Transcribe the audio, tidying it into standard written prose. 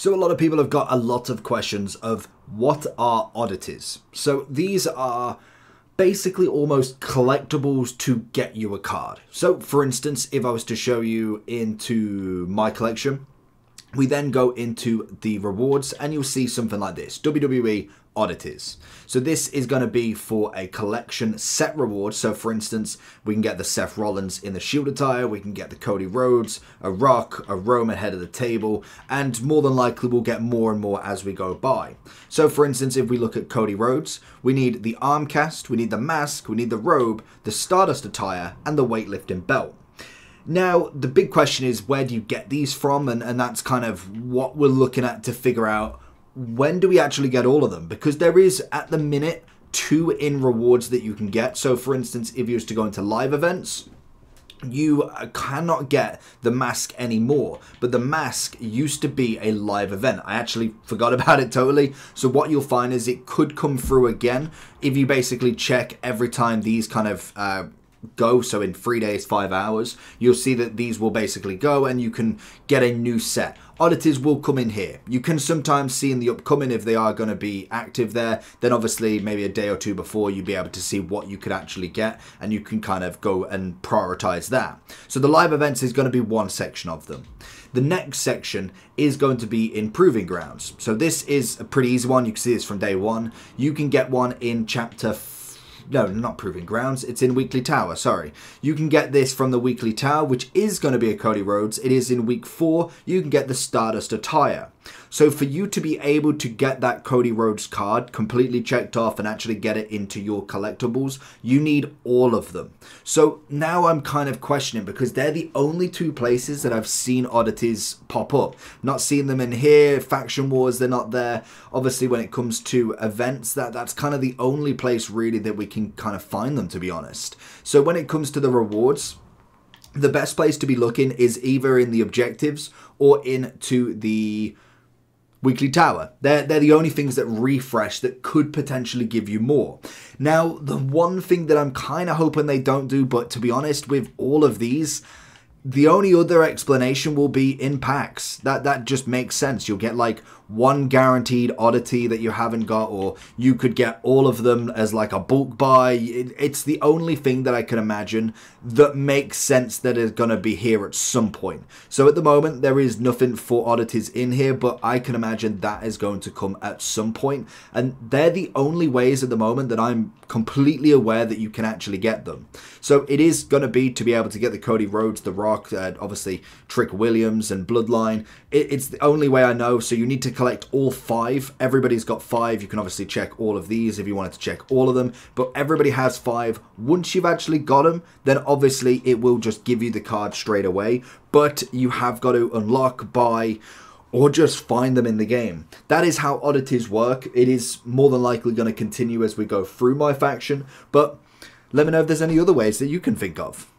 So a lot of people have got a lot of questions of what are oddities. So these are basically almost collectibles to get you a card. So for instance, if I was to show you into my collection, we then go into the rewards and you'll see something like this, WWE Oddities. So this is going to be for a collection set reward. So for instance, we can get the Seth Rollins in the Shield attire, we can get the Cody Rhodes, a Rock, a Roman head of the table, and more than likely we'll get more and more as we go by. So for instance, if we look at Cody Rhodes, we need the arm cast, we need the mask, we need the robe, the Stardust attire, and the weightlifting belt. Now, the big question is, where do you get these from? And that's kind of what we're looking at to figure out, when do we actually get all of them? Because there is, at the minute, 2 in rewards that you can get. So, for instance, if you was to go into live events, you cannot get the mask anymore. But the mask used to be a live event. I actually forgot about it totally. So what you'll find is it could come through again if you basically check every time these kind of go. So in 3 days, 5 hours, you'll see that these will basically go and you can get a new set. Oddities will come in here. You can sometimes see in the upcoming if they are going to be active there. Then obviously maybe a day or 2 before you'll be able to see what you could actually get and you can kind of go and prioritize that. So the live events is going to be one section of them. The next section is going to be in Proving Grounds. So this is a pretty easy one. You can see this from day 1. You can get one in chapter no, not Proving Grounds. It's in Weekly Tower, sorry. You can get this from the Weekly Tower, which is going to be a Cody Rhodes. It is in week 4. You can get the Stardust attire. So for you to be able to get that Cody Rhodes card completely checked off and actually get it into your collectibles, you need all of them. So now I'm kind of questioning, because they're the only 2 places that I've seen oddities pop up. Not seeing them in here. Faction Wars, they're not there. Obviously when it comes to events, that's kind of the only place really that we can kind of find them, to be honest. So when it comes to the rewards, the best place to be looking is either in the objectives or into the Weekly Tower. They're the only things that refresh that could potentially give you more. Now, the one thing that I'm kind of hoping they don't do, but to be honest, with all of these, the only other explanation will be in packs. That just makes sense. You'll get like 1 guaranteed oddity that you haven't got, or you could get all of them as like a bulk buy. It's the only thing that I can imagine that makes sense that is going to be here at some point. So at the moment, there is nothing for oddities in here, but I can imagine that is going to come at some point. And they're the only ways at the moment that I'm completely aware that you can actually get them. So it is going to be to be able to get the Cody Rhodes, the Rock, obviously Trick Williams and Bloodline. It's the only way I know. So you need to collect all 5. Everybody's got 5. You can obviously check all of these if you wanted to check all of them, but everybody has 5. Once you've actually got them, then obviously it will just give you the card straight away, but you have got to unlock, buy, or just find them in the game. That is how oddities work. It is more than likely going to continue as we go through my faction, but let me know if there's any other ways that you can think of.